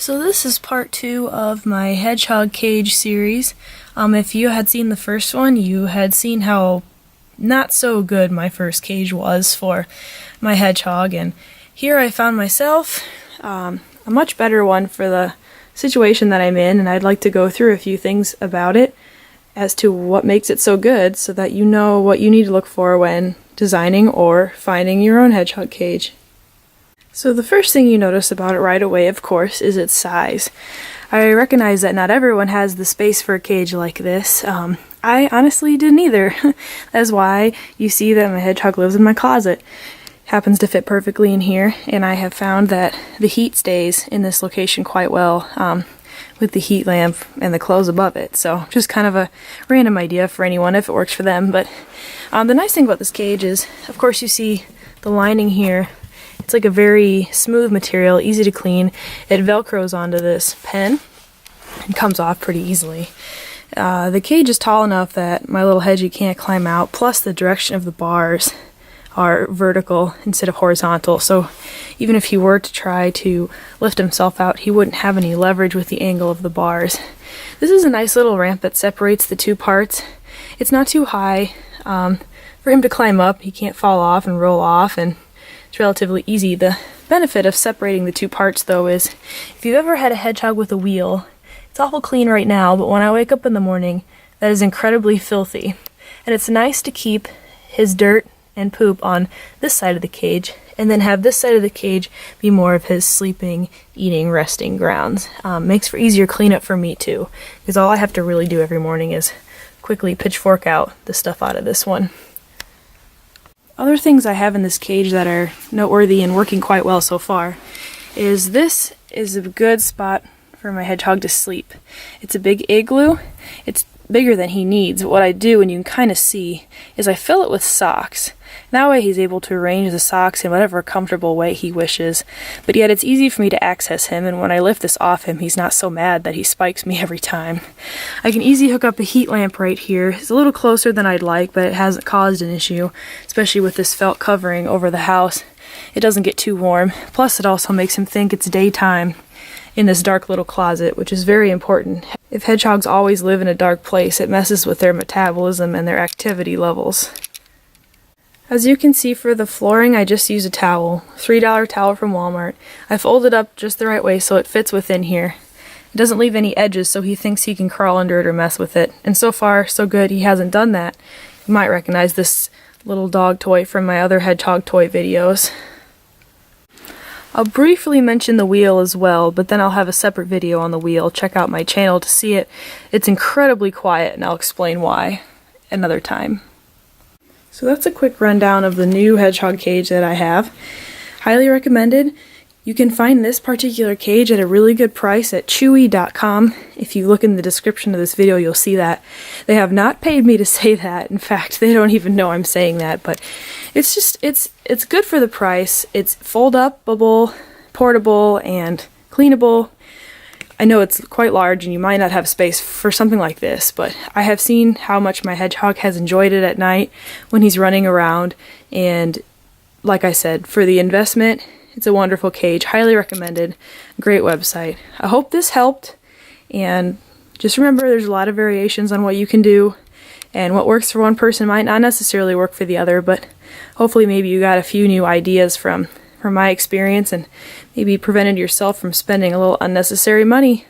So this is part 2 of my Hedgehog Cage series. If you had seen the first one, you had seen how not so good my first cage was for my hedgehog, and here I found myself a much better one for the situation that I'm in, and I'd like to go through a few things about it as to what makes it so good so that you know what you need to look for when designing or finding your own hedgehog cage. So the first thing you notice about it right away, of course, is its size. I recognize that not everyone has the space for a cage like this. I honestly didn't either. That's why you see that my hedgehog lives in my closet. Happens to fit perfectly in here, and I have found that the heat stays in this location quite well with the heat lamp and the clothes above it. So just kind of a random idea for anyone if it works for them. But the nice thing about this cage is, of course, you see the lining here. It's like a very smooth material, easy to clean. It velcros onto this pen and comes off pretty easily. The cage is tall enough that my little hedgie can't climb out, plus the direction of the bars are vertical instead of horizontal, so even if he were to try to lift himself out, he wouldn't have any leverage with the angle of the bars. This is a nice little ramp that separates the two parts. It's not too high for him to climb up. He can't fall off and roll off, and it's relatively easy. The benefit of separating the two parts, though, is if you've ever had a hedgehog with a wheel, it's awful clean right now, but when I wake up in the morning, that is incredibly filthy. And it's nice to keep his dirt and poop on this side of the cage, and then have this side of the cage be more of his sleeping, eating, resting grounds. Makes for easier cleanup for me, too, because all I have to really do every morning is quickly pitchfork out the stuff out of this one. Other things I have in this cage that are noteworthy and working quite well so far is this is a good spot for my hedgehog to sleep. It's a big igloo. It's bigger than he needs. What I do, and you can kind of see, is I fill it with socks. That way he's able to arrange the socks in whatever comfortable way he wishes, but yet it's easy for me to access him, and when I lift this off him, he's not so mad that he spikes me every time. I can easily hook up a heat lamp right here. It's a little closer than I'd like, but it hasn't caused an issue, especially with this felt covering over the house. It doesn't get too warm, plus it also makes him think it's daytime in this dark little closet, which is very important. If hedgehogs always live in a dark place, it messes with their metabolism and their activity levels. As you can see, for the flooring, I just use a towel, $3 towel from Walmart. I fold it up just the right way so it fits within here. It doesn't leave any edges, so he thinks he can crawl under it or mess with it. And so far, so good, he hasn't done that. You might recognize this little dog toy from my other hedgehog toy videos. I'll briefly mention the wheel as well, but then I'll have a separate video on the wheel. Check out my channel to see it. It's incredibly quiet, and I'll explain why another time. So that's a quick rundown of the new hedgehog cage that I have. Highly recommended. You can find this particular cage at a really good price at chewy.com. If you look in the description of this video, you'll see that. They have not paid me to say that. In fact, they don't even know I'm saying that, but it's just, it's good for the price. It's fold-upable, portable, and cleanable. I know it's quite large and you might not have space for something like this, but I have seen how much my hedgehog has enjoyed it at night when he's running around, and like I said, for the investment, it's a wonderful cage. Highly recommended. Great website. I hope this helped, and just remember there's a lot of variations on what you can do, and what works for one person might not necessarily work for the other, but hopefully maybe you got a few new ideas from my experience and maybe prevented yourself from spending a little unnecessary money.